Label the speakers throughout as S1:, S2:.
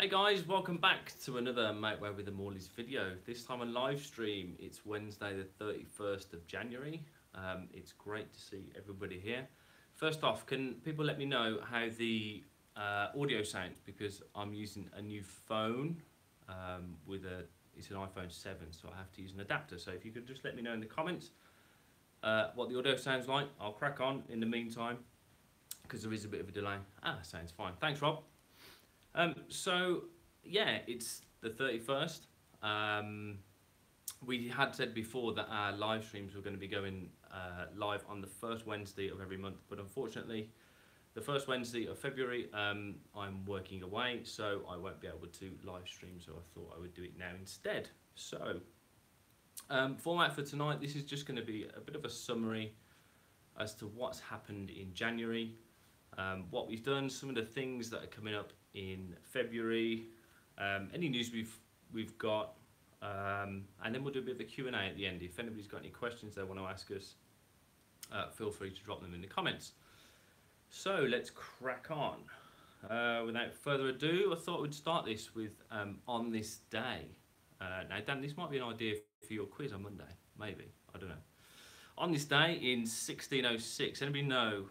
S1: Hey guys, welcome back to another Mate Where with the Morleys video. This time on live stream. It's Wednesday the 31st of January. It's great to see everybody here. First off, can people let me know how the audio sounds, because I'm using a new phone it's an iPhone 7, so I have to use an adapter. So if you could just let me know in the comments what the audio sounds like. I'll crack on in the meantime, because there is a bit of a delay. Sounds fine. Thanks, Rob. So yeah, it's the 31st. We had said before that our live streams were going to be going live on the first Wednesday of every month, but unfortunately the first Wednesday of February I'm working away, so I won't be able to live stream, so I thought I would do it now instead. So format for tonight, this is just going to be a bit of a summary as to what's happened in January, what we've done, some of the things that are coming up in February, any news we've got, and then we'll do a bit of a Q&A at the end. If anybody's got any questions they want to ask us, feel free to drop them in the comments. So let's crack on. Without further ado, I thought we'd start this with On This Day. Now Dan, this might be an idea for your quiz on Monday, maybe, I don't know. On this day in 1606, anybody know,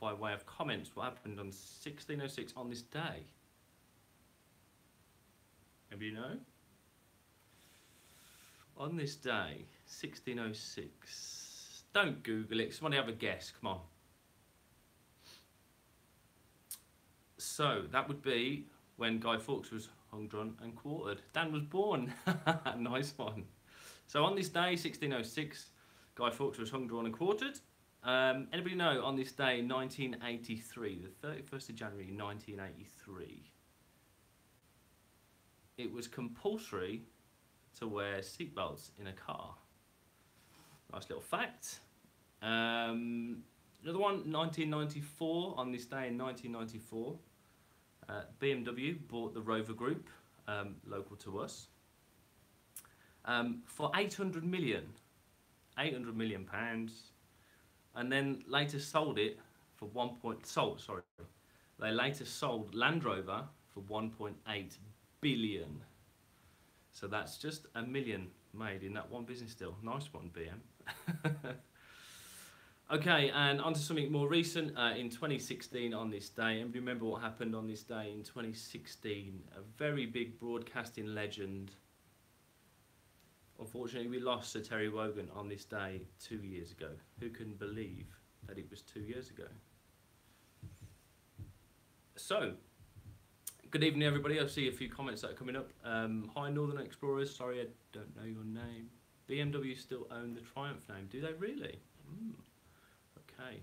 S1: by way of comments, what happened on 1606 on this day? Anybody know? On this day, 1606. Don't Google it. Somebody have a guess. Come on. So that would be when Guy Fawkes was hung, drawn, and quartered. Dan was born. Nice one. So on this day, 1606, Guy Fawkes was hung, drawn, and quartered. Anybody know on this day, 1983, the 31st of January 1983, it was compulsory to wear seatbelts in a car. Nice little fact. Another one, 1994, on this day in 1994, BMW bought the Rover Group, local to us, for 800 million pounds. And then later sold it for They later sold Land Rover for 1.8 billion. So that's just a million made in that one business deal. Nice one, BM. Okay, and on to something more recent. In 2016, on this day, anybody remember what happened on this day in 2016? A very big broadcasting legend. Unfortunately, we lost Sir Terry Wogan on this day 2 years ago. Who can believe that it was 2 years ago? So, good evening, everybody. I see a few comments that are coming up. Hi, Northern Explorers. Sorry, I don't know your name. BMW still own the Triumph name. Do they really? Okay.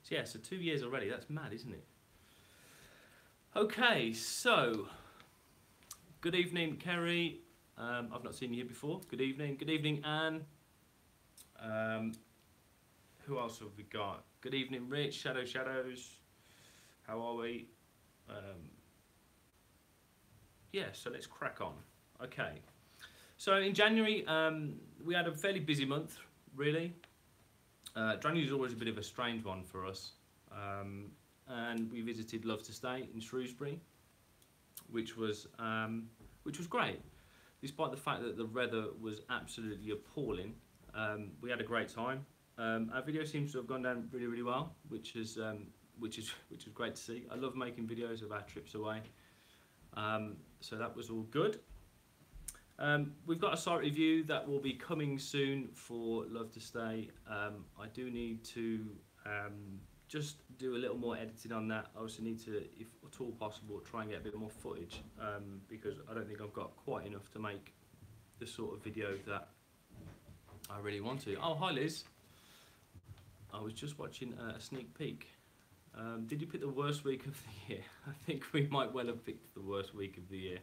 S1: So, yeah, so 2 years already. That's mad, isn't it? Okay, so, good evening, Kerry. I've not seen you here before. Good evening. Good evening, Anne. Who else have we got? Good evening, Rich. Shadows. How are we? Yeah, so let's crack on. Okay. So in January, we had a fairly busy month, really. January is always a bit of a strange one for us. And we visited Love to Stay in Shrewsbury, which was great. Despite the fact that the weather was absolutely appalling, we had a great time. Our video seems to have gone down really, really well, which is great to see. I love making videos of our trips away, so that was all good. We've got a site review that will be coming soon for Love to Stay. I do need to just do a little more editing on that. I also need to, if at all possible, try and get a bit more footage, because I don't think I've got quite enough to make the sort of video that I really want to. Oh, hi Liz. I was just watching a sneak peek. Did you pick the worst week of the year? I think we might well have picked the worst week of the year.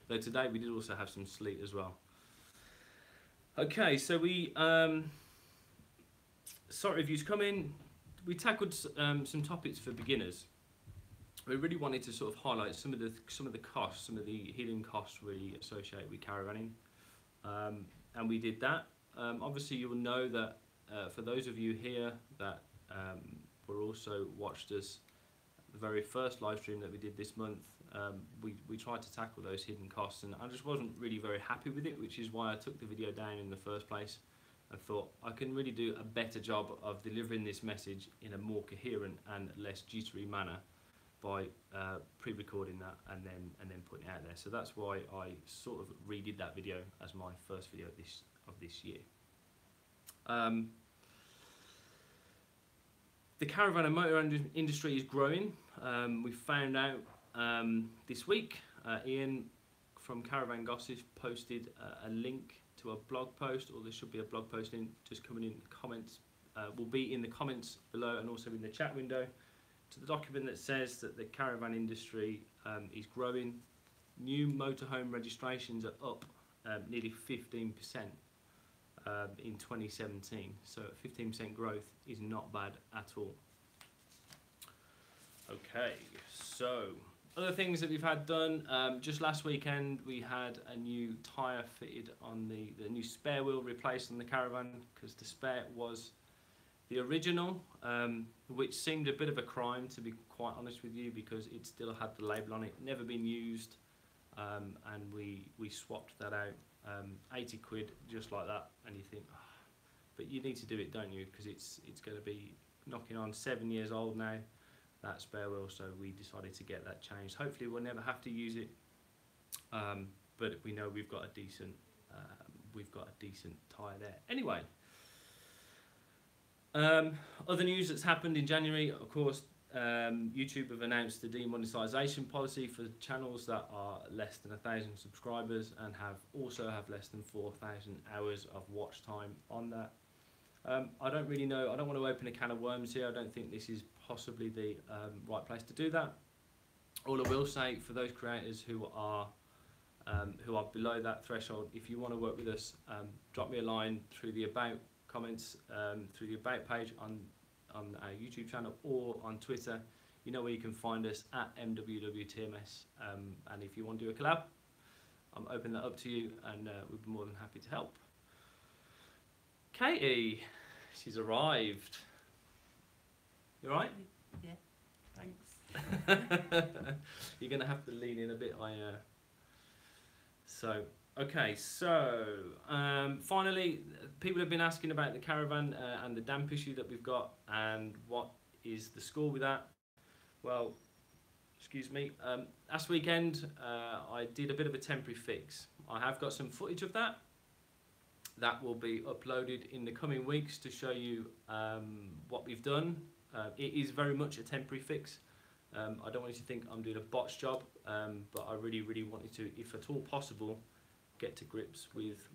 S1: Though today we did also have some sleet as well. Okay, so we site reviews come in. We tackled some topics for beginners. We really wanted to sort of highlight some of the costs, some of the hidden costs really associated with caravanning, and we did that. Obviously, you will know that for those of you here that were also watched us the very first live stream that we did this month, we tried to tackle those hidden costs, and I just wasn't really very happy with it, which is why I took the video down in the first place. I thought I can really do a better job of delivering this message in a more coherent and less jittery manner by pre-recording that and then putting it out there. So that's why I sort of redid that video as my first video of this year. The caravan and motor industry is growing. We found out this week, Ian from Caravan Gossip posted a link to a blog post, or there should be a blog post just coming in the comments, will be in the comments below and also in the chat window, to the document that says that the caravan industry is growing. New motorhome registrations are up nearly 15% in 2017, so 15% growth is not bad at all. Okay, so other things that we've had done, just last weekend we had a new tyre fitted on the new spare wheel replaced on the Caravan, because the spare was the original, which seemed a bit of a crime, to be quite honest with you, because it still had the label on it, never been used, and we swapped that out, 80 quid just like that, and you think, oh, but you need to do it, don't you, because it's going to be knocking on 7 years old now, that spare wheel, so we decided to get that changed. Hopefully we'll never have to use it, but we know we've got a decent tyre there. Anyway, other news that's happened in January, of course, YouTube have announced the demonetization policy for channels that are less than 1,000 subscribers and also have less than 4,000 hours of watch time on that. I don't really know, I don't want to open a can of worms here. I don't think this is possibly the right place to do that. All I will say, for those creators who are below that threshold, if you want to work with us, drop me a line through the about comments, through the about page on our YouTube channel or on Twitter. You know where you can find us, at MWWTMS, and if you want to do a collab, I'm opening that up to you, and we'd be more than happy to help. Katie, she's arrived. You alright?
S2: Yeah, thanks.
S1: You're going to have to lean in a bit, So, okay, so finally, people have been asking about the Caravan and the damp issue that we've got, and what is the score with that. Well, excuse me, last weekend I did a bit of a temporary fix. I have got some footage of that. That will be uploaded in the coming weeks to show you what we've done. It is very much a temporary fix. I don't want you to think I'm doing a botch job, but I really, really wanted to, if at all possible, get to grips with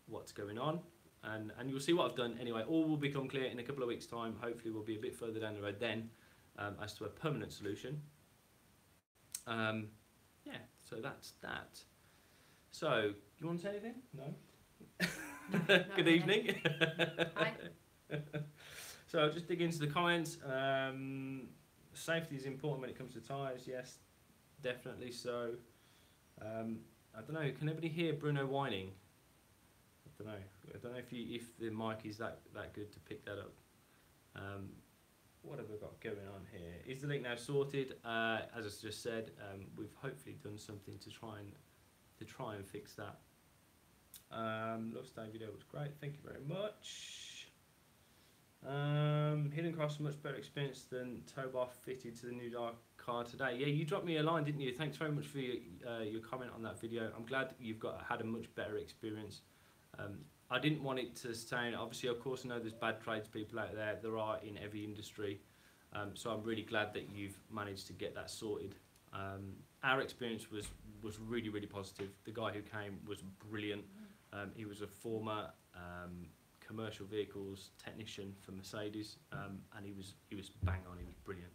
S1: what's going on. And you'll see what I've done anyway. All will become clear in a couple of weeks' time. Hopefully we'll be a bit further down the road then as to a permanent solution. Yeah, so that's that. So, you want to say anything? No?
S2: No,
S1: Good evening.
S2: Hi.
S1: So I'll just dig into the comments. Safety is important when it comes to tyres. Yes, definitely so. I don't know. Can anybody hear Bruno whining? I don't know if the mic is that good to pick that up. What have we got going on here? Is the link now sorted? As I just said, we've hopefully done something to try and fix that. Love Stone video was great, thank you very much. Hidden cost, much better experience than tow bar fitted to the new car today. Yeah, you dropped me a line, didn't you? Thanks very much for your comment on that video. I'm glad that you've had a much better experience. I didn't want it to sound, obviously, of course I know there's bad tradespeople out there. There are in every industry. So I'm really glad that you've managed to get that sorted. Our experience was really, really positive. The guy who came was brilliant. He was a former commercial vehicles technician for Mercedes, and he was bang on. He was brilliant.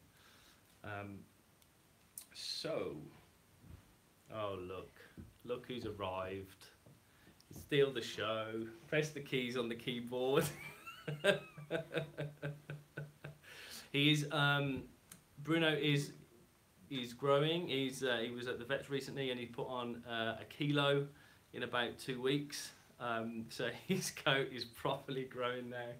S1: So, oh look who's arrived! Steal the show. Press the keys on the keyboard. He's Bruno is growing. He was at the vets recently, and he put on a kilo in about 2 weeks. So his coat is properly growing now.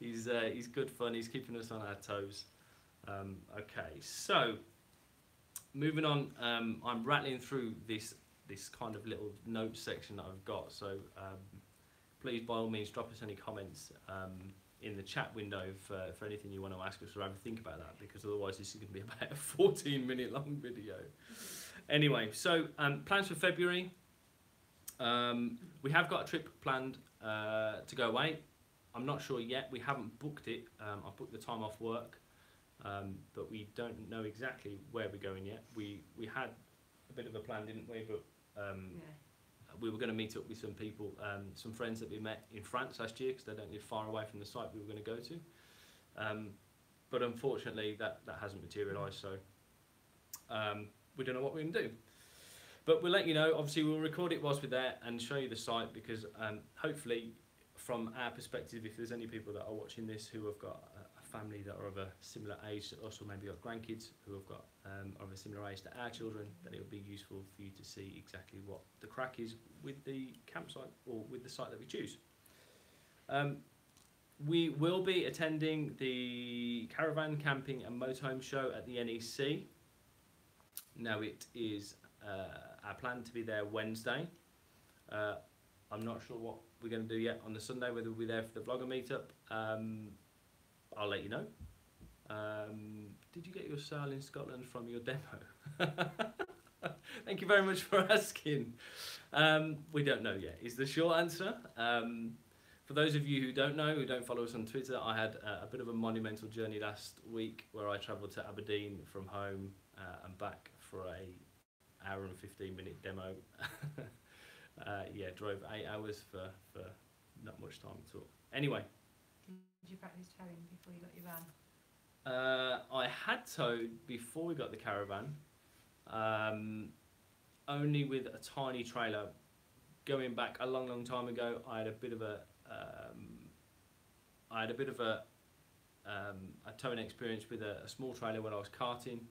S1: He's good fun. He's keeping us on our toes. Okay, so moving on. I'm rattling through this kind of little notes section that I've got. So please, by all means, drop us any comments in the chat window for anything you want to ask us or have a think about that, because otherwise this is going to be about a 14-minute long video. Anyway, so plans for February. We have got a trip planned to go away. I'm not sure yet. We haven't booked it. I've booked the time off work, but we don't know exactly where we're going yet. We had a bit of a plan, didn't we? But we were going to meet up with some people, some friends that we met in France last year, because they don't live far away from the site we were going to go to. But unfortunately, that hasn't materialised. So we don't know what we're going to do. But we'll let you know. Obviously, we'll record it whilst we're there and show you the site, because hopefully, from our perspective, if there's any people that are watching this who have got a family that are of a similar age to us, or maybe got grandkids who have got are of a similar age to our children, then it would be useful for you to see exactly what the crack is with the campsite or with the site that we choose. We will be attending the Caravan Camping and Motorhome Show at the NEC. Now it is our plan to be there Wednesday. I'm not sure what we're going to do yet on the Sunday, whether we'll be there for the vlogger meetup. I'll let you know. Did you get your sale in Scotland from your demo? Thank you very much for asking. We don't know yet is the short answer. For those of you who don't know, who don't follow us on Twitter, I had a bit of a monumental journey last week where I travelled to Aberdeen from home and back for a hour and 15-minute demo. Yeah, drove 8 hours for not much time at all. Anyway.
S2: Did you practice towing before you got your van?
S1: I had towed before we got the Caravan, only with a tiny trailer. Going back a long time ago, I had a bit of a towing experience with a small trailer when I was karting.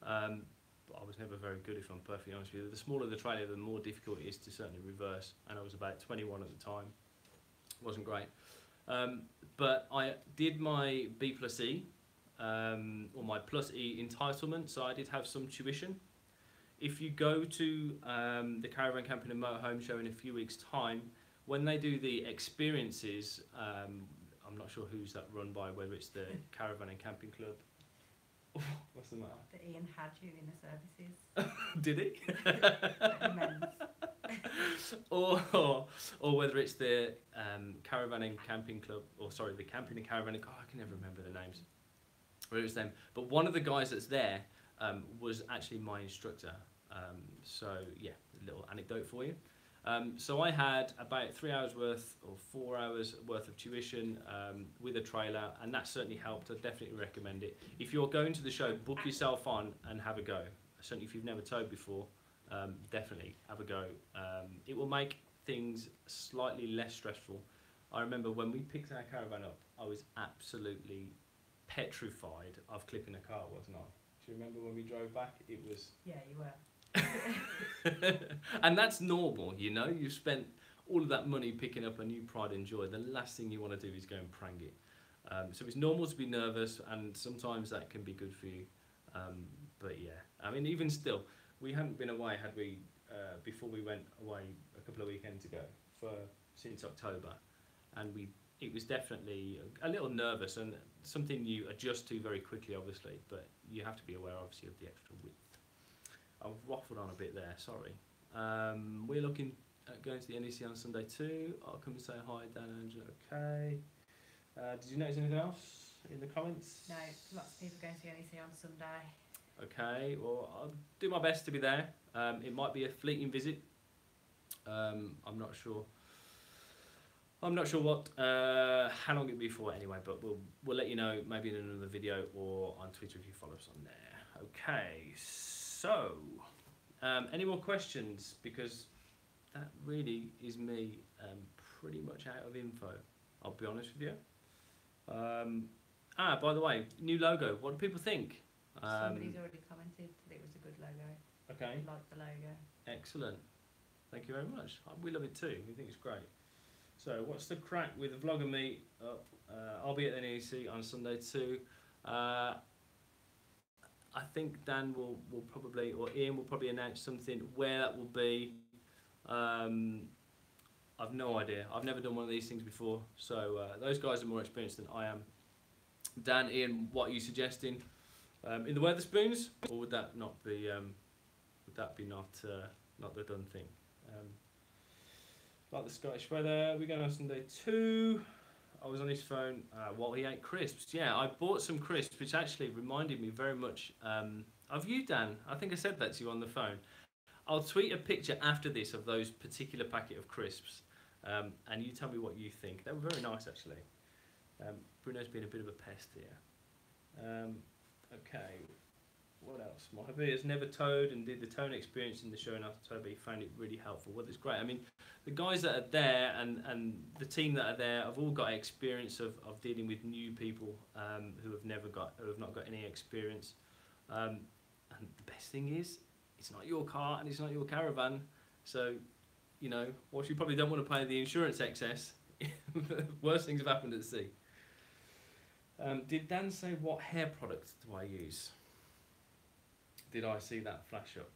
S1: But I was never very good, if I'm perfectly honest with you. The smaller the trailer, the more difficult it is to certainly reverse. And I was about 21 at the time. It wasn't great. But I did my B plus E, or my plus E entitlement, so I did have some tuition. If you go to the Caravan Camping and Motorhome Show in a few weeks' time, when they do the experiences, I'm not sure who's that run by, whether it's the Caravan and Camping Club. What's the matter?
S2: That Ian had you in the services.
S1: Did he? or whether it's the Caravan and Camping Club, or sorry, the Camping and Caravan. Oh, I can never remember the names. Whether it's them, but one of the guys that's there was actually my instructor. So yeah, a little anecdote for you. So I had about 3 hours worth or 4 hours worth of tuition with a trailer, and that certainly helped. I definitely recommend it. If you're going to the show, book yourself on and have a go. Certainly if you've never towed before, definitely have a go. It will make things slightly less stressful. I remember when we picked our Caravan up, I was absolutely petrified of clipping a car, wasn't I? Do you remember when we drove back? It was...
S2: Yeah, you were.
S1: And that's normal, you know. You've spent all of that money picking up a new Pride and Joy. The last thing you want to do is go and prang it. So it's normal to be nervous, and sometimes that can be good for you. But yeah, I mean, even still, we hadn't been away, had we, before we went away a couple of weekends ago, since October, and it was definitely a little nervous, and something you adjust to very quickly, obviously, but you have to be aware, obviously, of the extra width. I've waffled on a bit there, sorry. We're looking at going to the NEC on Sunday too. I'll come and say hi, Dan and Angela. Okay. Did you notice anything else in the comments?
S2: No, lots of people going to the NEC on Sunday.
S1: Okay, well, I'll do my best to be there. It might be a fleeting visit. I'm not sure. I'm not sure what, how long it'll be for anyway, but we'll let you know maybe in another video or on Twitter if you follow us on there. Okay, so any more questions? Because that really is me pretty much out of info, I'll be honest with you. By the way, new logo, what do people think?
S2: Somebody's already commented that it was a good logo.
S1: Okay.
S2: They like the logo.
S1: Excellent. Thank you very much. We love it too. We think it's great. So what's the crack with the vlogger meet? I'll be at the NEC on Sunday too. I think Dan will probably, or Ian will probably announce something where that will be. I've no idea. I've never done one of these things before, so those guys are more experienced than I am. Dan, Ian, what are you suggesting? In the Weatherspoons, or would that not be? Would that be not the done thing? Like the Scottish weather, we're going on Sunday too. I was on his phone while he ate crisps. Yeah, I bought some crisps, which actually reminded me very much of you, Dan. I think I said that to you on the phone. I'll tweet a picture after this of those particular packet of crisps, and you tell me what you think. They were very nice, actually. Bruno's been a bit of a pest here. Okay, what else? My hubby has never towed and did the towing experience in the show in October. He found it really helpful. Well, it's great. I mean, the guys that are there and the team that are there have all got experience of dealing with new people who have not got any experience. And the best thing is, it's not your car and it's not your caravan. So, you know, whilst you probably don't want to pay the insurance excess, worse things have happened at sea. Did Dan say what hair product do I use? Did I see that flash up?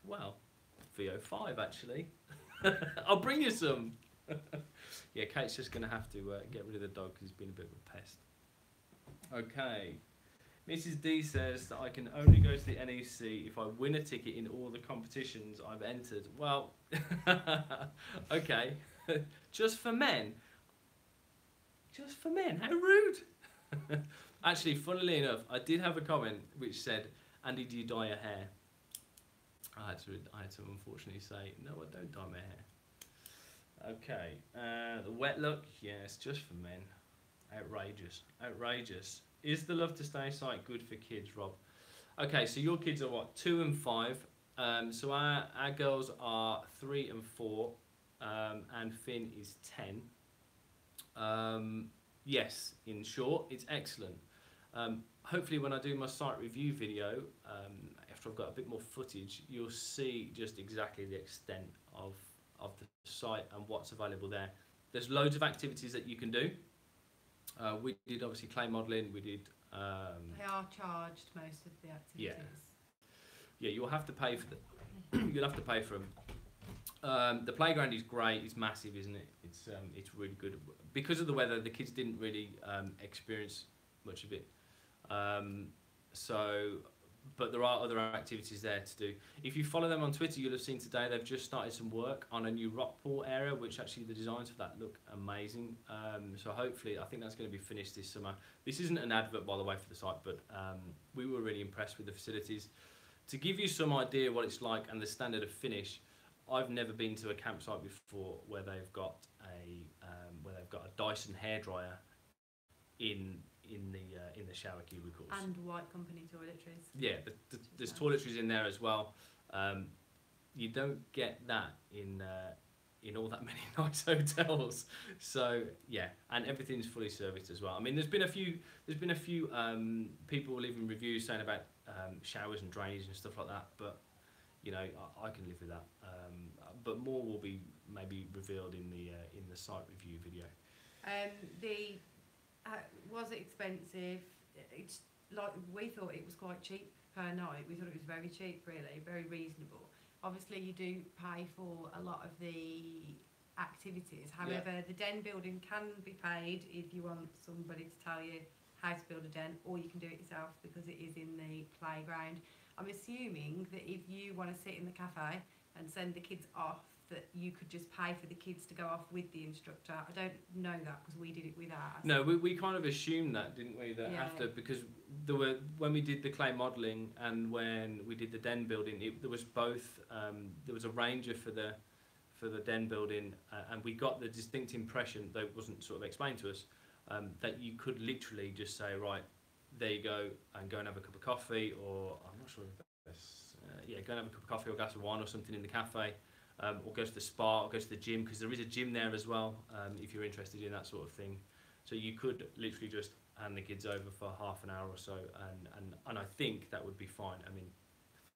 S1: Well, VO5 actually. I'll bring you some. Yeah, Kate's just going to have to get rid of the dog because he's been a bit of a pest. Okay. Mrs. D says that I can only go to the NEC if I win a ticket in all the competitions I've entered. Well, okay. Just for men? Just for men? How rude! Actually, funnily enough, I did have a comment which said, Andy, do you dye your hair? I had to unfortunately say, no, I don't dye my hair. Okay, the wet look, yes, just for men. Outrageous, outrageous. Is the Love to Stay site good for kids, Rob? Okay, so your kids are what, 2 and 5. So our girls are 3 and 4, and Finn is 10. Yes, in short, it's excellent. Hopefully when I do my site review video, after I've got a bit more footage, you'll see just exactly the extent of the site and what's available there. There's loads of activities that you can do. We did obviously clay modelling, we did...
S2: they are charged, most of the activities.
S1: Yeah, you'll have to pay for them. You'll have to pay for them. The playground is great, it's massive, isn't it? It's really good. Because of the weather, the kids didn't really experience much of it. But there are other activities there to do. If you follow them on Twitter, you'll have seen today they've just started some work on a new rock pool area, which actually the designs for that look amazing. So hopefully, I think that's going to be finished this summer. This isn't an advert, by the way, for the site, but we were really impressed with the facilities. To give you some idea what it's like and the standard of finish, I've never been to a campsite before where they've got a Dyson hairdryer in the shower cubicles.
S2: And white company toiletries.
S1: Yeah, there's toiletries in there as well. You don't get that in all that many nice hotels. So yeah, and everything's fully serviced as well. I mean, there's been a few people leaving reviews saying about showers and drainage and stuff like that, but you know, I can live with that. But more will be maybe revealed in the site review video.
S2: Was it expensive? It's like, we thought it was quite cheap per night. We thought it was very cheap, really, very reasonable. Obviously, you do pay for a lot of the activities. However, the den building can be paid if you want somebody to tell you how to build a den, or you can do it yourself because it is in the playground. I'm assuming that if you want to sit in the cafe and send the kids off, that you could just pay for the kids to go off with the instructor. I don't know that because we did it with ours. No, we kind of assumed that, didn't we? That after, because when we did the clay modelling and when we did the den building, there was both. There was a ranger for the den building, and we got the distinct impression, though it wasn't sort of explained to us, that you could literally just say, right, there you go, and go and have a cup of coffee, or I'm not sure if that's go and have a cup of coffee or a glass of wine or something in the cafe. Or go to the spa, or go to the gym, because there is a gym there as well, if you're interested in that sort of thing. So you could literally just hand the kids over for half an hour or so, and I think that would be fine. I mean,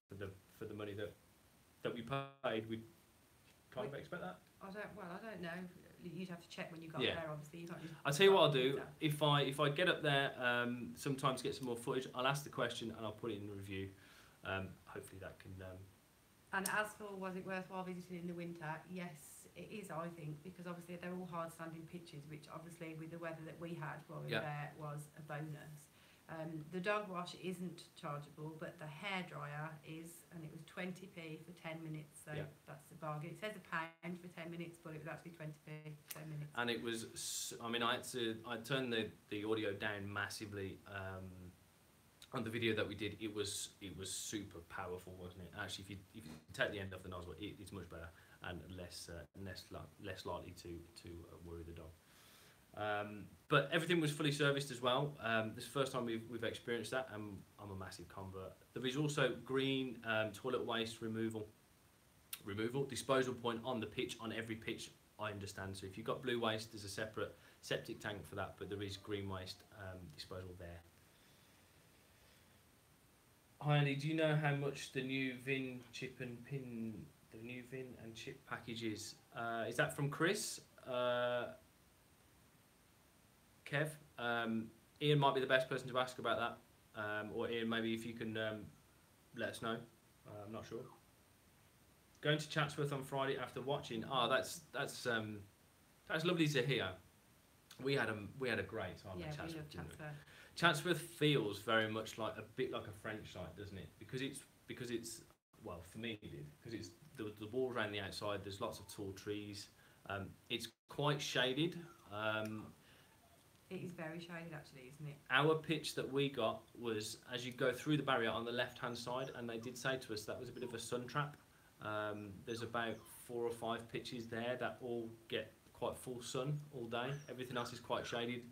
S2: for the money that we paid, we'd
S1: kind of expect that.
S2: I don't know. You'd have to check when you got
S1: Yeah.
S2: there. Obviously, you can't just.
S1: I'll tell you what I'll do. If I get up there, sometimes get some more footage. I'll ask the question and I'll put it in the review. Hopefully that can.
S2: And as for was it worthwhile visiting in the winter? Yes, it is. I think because obviously they're all hard standing pitches, which obviously with the weather that we had while we were there was a bonus. The dog wash isn't chargeable, but the hairdryer is, and it was 20p for 10 minutes, so that's the bargain. It says £1 for 10 minutes, but it was actually 20p for 10 minutes.
S1: And it was, I mean, I turned the audio down massively on the video that we did. It was super powerful, wasn't it? Actually, if you take the end off the nozzle, it's much better and less likely to worry the dog. But everything was fully serviced as well. This is the first time we've experienced that, and I'm a massive convert. There is also green toilet waste removal disposal point on the pitch, on every pitch, I understand. So if you've got blue waste, there's a separate septic tank for that, but there is green waste disposal there. Hi Andy, do you know how much the new VIN chip and pin, the new VIN and chip package is? Is that from Chris? Kev, Ian might be the best person to ask about that, or Ian, maybe if you can let us know. I'm not sure. Going to Chatsworth on Friday after watching. Oh, that's lovely to hear. We had a great time at Chatsworth. We love Chatsworth. Chatsworth feels very much like a bit like a French site, doesn't it? Because it's well, for me it did, because it's the wall around the outside. There's lots of tall trees. It's quite shaded.
S2: It is very shaded, actually, isn't it?
S1: Our pitch that we got was as you go through the barrier on the left-hand side, and they did say to us that was a bit of a sun trap. There's about 4 or 5 pitches there that all get quite full sun all day. Everything else is quite shaded.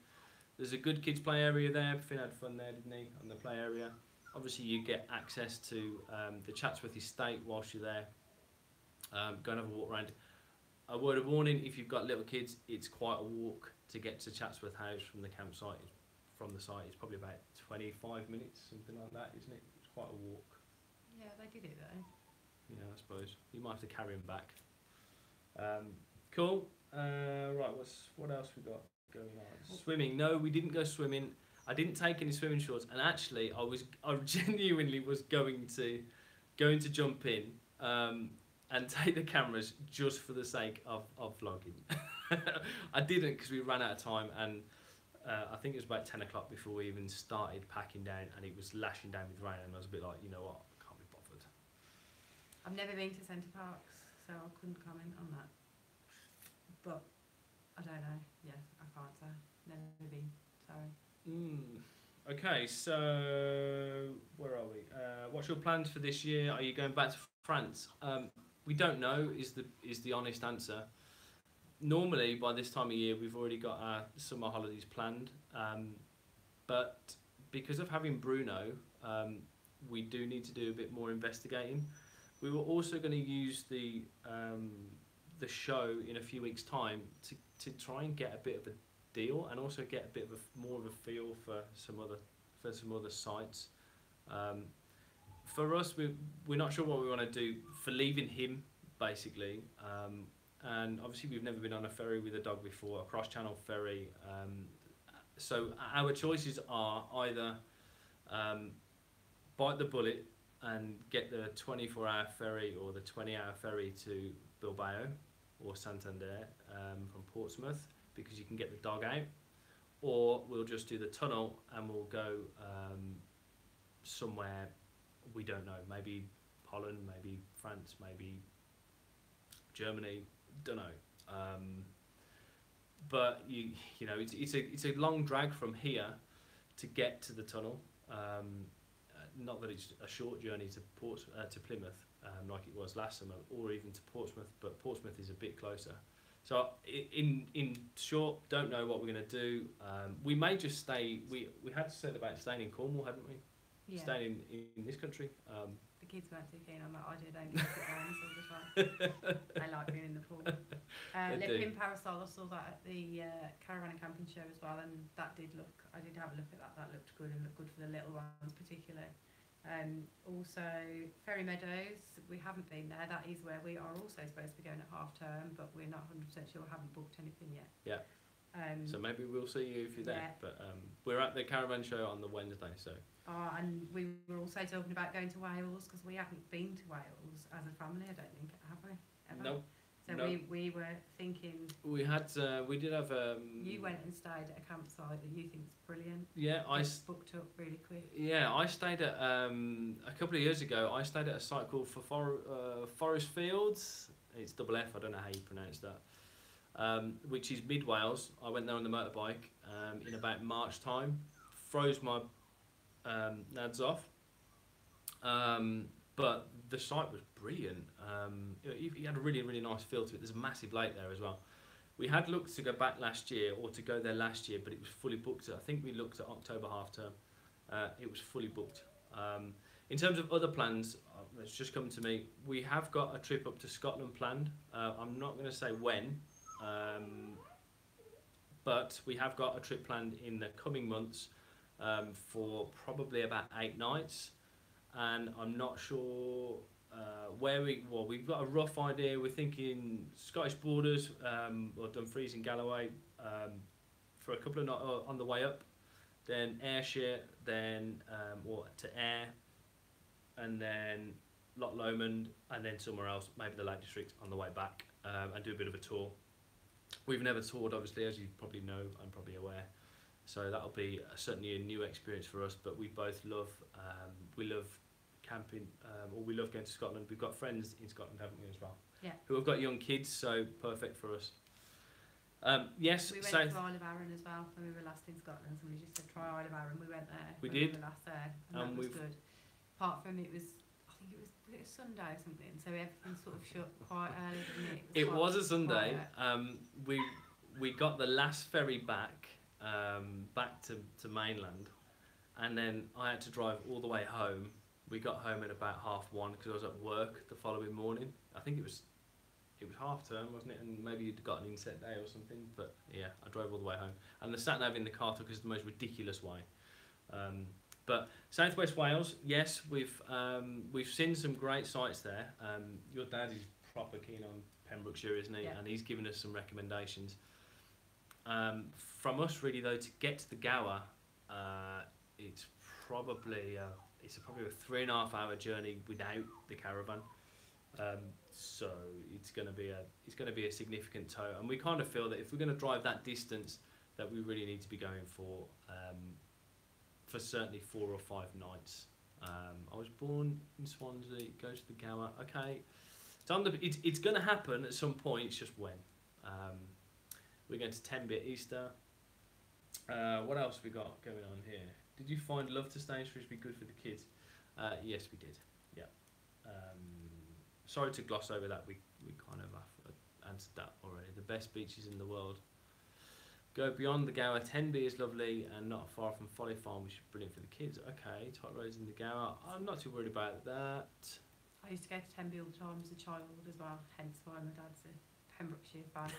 S1: There's a good kids play area there. Finn had fun there, didn't he, on the play area. Obviously, you get access to the Chatsworth estate whilst you're there. Go and have a walk around. A word of warning, if you've got little kids, it's quite a walk to get to Chatsworth House from the campsite. From the site, it's probably about 25 minutes, something like that, isn't it? It's quite a walk.
S2: Yeah, they did it though.
S1: Yeah, I suppose. You might have to carry them back. Cool. Right, what else we got going on? Swimming. No, we didn't go swimming. I didn't take any swimming shorts, and actually, I genuinely was going to jump in and take the cameras just for the sake of vlogging. I didn't because we ran out of time, and I think it was about 10 o'clock before we even started packing down, and it was lashing down with rain, and I was a bit like, you know what, I can't be bothered.
S2: I've never been to Centre Parks, so I couldn't comment on that. But I don't know. Yeah, I can't say. Never been. Sorry.
S1: Okay, so where are we? What's your plans for this year? Are you going back to France? We don't know. Is the honest answer. Normally, by this time of year, we've already got our summer holidays planned. But because of having Bruno, we do need to do a bit more investigating. We were also going to use the show in a few weeks' time to try and get a bit of a deal, and also get a bit of more of a feel for some other sites. For us, we're not sure what we want to do for leaving him, basically. And obviously we've never been on a ferry with a dog before, a cross-channel ferry. So our choices are either bite the bullet and get the 24-hour ferry or the 20-hour ferry to Bilbao or Santander from Portsmouth, because you can get the dog out, or we'll just do the tunnel and we'll go somewhere we don't know, maybe Holland, maybe France, maybe Germany, don't know. But you know, it's a long drag from here to get to the tunnel. Not that it's a short journey to Plymouth like it was last summer, or even to Portsmouth, but Portsmouth is a bit closer. So in short, don't know what we're going to do. We may just stay. We had said about staying in Cornwall, hadn't we? Yeah. Staying in this country.
S2: The kids weren't too keen on that idea. They only sit down all the time. They like being in the pool. Lippin Parasol, I saw that at the Caravan and Camping show as well, and that did look. I did have a look at that. That looked good, and looked good for the little ones particularly. Also, Ferry Meadows, we haven't been there. That is where we are also supposed to be going at half term, but we're not 100% sure. Haven't booked anything yet.
S1: Yeah. So maybe we'll see you if you're there.
S2: Yeah.
S1: But we're at the Caravan show on the Wednesday, so.
S2: And we were also talking about going to Wales because we haven't been to Wales as a family. I don't think, have we? Ever?
S1: No.
S2: So
S1: no.
S2: we were thinking.
S1: We did have.
S2: You went and stayed at a campsite that you think is brilliant.
S1: Yeah,
S2: booked up really quick.
S1: Yeah, I stayed at a couple of years ago. I stayed at a site called Forest Fields. It's double F. I don't know how you pronounce that. Which is mid Wales. I went there on the motorbike in about March time. Froze my nads off. But the site was brilliant. You had a really, really nice feel to it. There's a massive lake there as well. We had looked to go back last year, or to go there last year, but it was fully booked. I think we looked at October half term. It was fully booked. In terms of other plans, it's just come to me. We have got a trip up to Scotland planned. I'm not going to say when, but we have got a trip planned in the coming months for probably about 8 nights. And I'm not sure where we've got a rough idea. We're thinking Scottish borders, or Dumfries and Galloway for a couple of nights on the way up, then Ayrshire, then to Ayr, and then Loch Lomond, and then somewhere else, maybe the Lake District on the way back, and do a bit of a tour. We've never toured, obviously, as you probably know, I'm probably aware. So that'll be certainly a new experience for us. But we both love, we love camping, or we love going to Scotland. We've got friends in Scotland, haven't we, as well?
S2: Yeah.
S1: Who have got young kids, so perfect for us. Yes.
S2: We went to Isle of Arran as well when we were last in Scotland. Somebody just said try Isle of Arran. We went there.
S1: We
S2: when
S1: did.
S2: We were last there, and that was good. Apart from it was Sunday or something, so everything sort of shut quite early. Didn't it?
S1: It was a Sunday.
S2: Quiet.
S1: We got the last ferry back to mainland, and then I had to drive all the way home. We got home at about 1:30 because I was at work the following morning. I think it was half term, wasn't it? And maybe you'd got an inset day or something. But yeah, I drove all the way home, and the sat nav in the car took us the most ridiculous way. But Southwest Wales, yes, we've seen some great sites there. Your dad is proper keen on Pembrokeshire, isn't he?
S2: Yeah.
S1: And he's given us some recommendations. From us, really though, to get to the Gower, it's probably a 3.5 hour journey without the caravan. So it's going to be a significant tow, and we kind of feel that if we're going to drive that distance, that we really need to be going for certainly 4 or 5 nights. I was born in Swansea. Go to the Gower. Okay, it's going to happen at some point. It's just when. We're going to Tenby at Easter. What else we got going on here? Did you find Love to Stay in Shrewsbury good for the kids? Yes, we did. Yeah. Sorry to gloss over that. We kind of answered that already. The best beaches in the world. Go beyond the Gower. Tenby is lovely and not far from Folly Farm, which is brilliant for the kids. Okay, tight roads in the Gower. I'm not too worried about that.
S2: I used to go to Tenby all the time as a child as well, hence why my dad's a Pembrokeshire fan.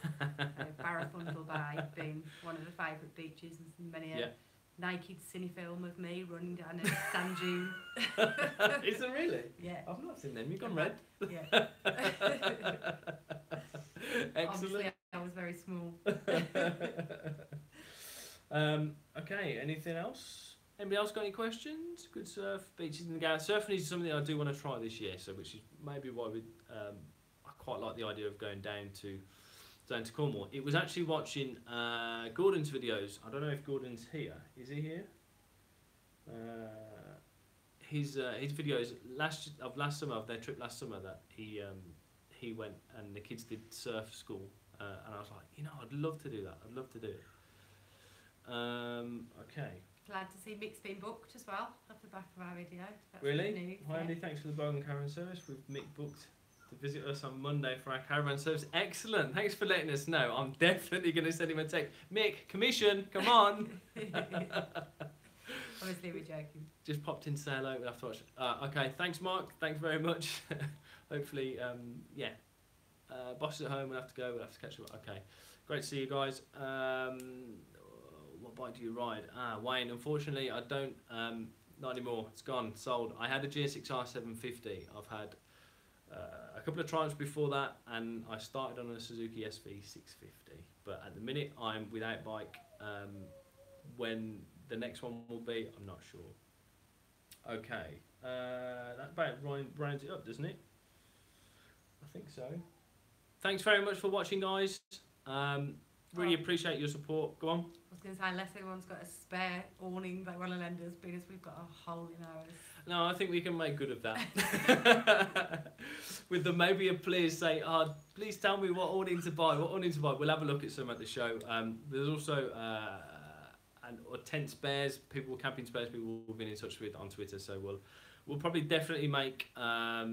S2: Barrafundle Bay being one of the favourite beaches, and many a naked cine film of me running down a sand dune.
S1: Is it really?
S2: Yeah.
S1: I've not seen them. You've gone red.
S2: Yeah.
S1: Excellent.
S2: Obviously, I was very small.
S1: Okay, anything else? Anybody else got any questions? Good surf, beaches in the Gower. Surfing is something I do want to try this year, so which is maybe why I quite like the idea of going down to Cornwall. It was actually watching Gordon's videos. I don't know if Gordon's here. Is he here? His videos last summer, of their trip last summer, that he went and the kids did surf school, and I was like, I'd love to do that. I'd love to do it. Okay.
S2: Glad to see Mick's been booked as well off the back of our video. That's
S1: Really?
S2: good news,
S1: Hi Andy, thanks for the Bogan Caravan service. We've Mick booked to visit us on Monday for our caravan service. Excellent. Thanks for letting us know. I'm definitely going to send him a text. Mick, commission, come on.
S2: Obviously, we're joking.
S1: Just popped in to say hello. I thought, okay, thanks, Mark. Thanks very much. Hopefully, boss is at home. We'll have to go. We'll have to catch up. Okay, great to see you guys. What bike do you ride? Wayne, unfortunately, I don't not anymore. It's gone, sold. I had a GSX-R 750. I've had a couple of Triumphs before that, and I started on a Suzuki SV 650. But at the minute, I'm without bike. When the next one will be, I'm not sure. Okay, that about rounds it up, doesn't it? I think so. Thanks very much for watching, guys. Really appreciate your support. Go on.
S2: I was going to say, unless anyone's got a spare awning they want to lend us, because we've got a hole in ours.
S1: No, I think we can make good of that. With the maybe a please say, please tell me what awning to buy. What awning to buy? We'll have a look at some at the show. There's also tent spares, camping spares. People we've been in touch with on Twitter. So we'll probably definitely make a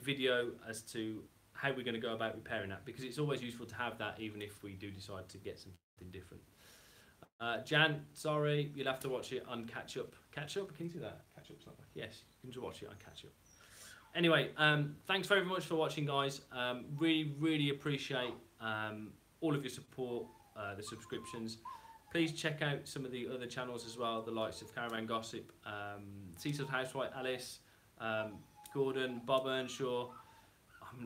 S1: video as to how we're going to go about repairing that, because it's always useful to have that, even if we do decide to get something different. Jan, sorry, you'll have to watch it on catch up. Catch up? Can you do that? Catch up's not like, yes, you can just watch it on catch up. Anyway, thanks very much for watching, guys. Really appreciate all of your support, the subscriptions. Please check out some of the other channels as well, the likes of Caravan Gossip, Cecil's Housewife Alice, Gordon, Bob Earnshaw.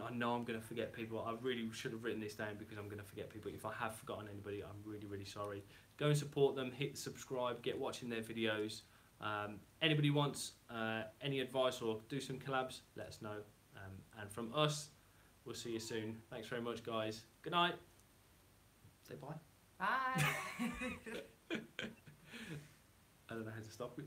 S1: I know I'm going to forget people. I really should have written this down, because I'm going to forget people. If I have forgotten anybody, I'm really sorry. Go and support them, hit subscribe, get watching their videos. Anybody wants any advice or do some collabs, let us know. And from us, we'll see you soon. Thanks very much, guys. Good night. Say bye.
S2: Bye.
S1: I don't know how to stop it.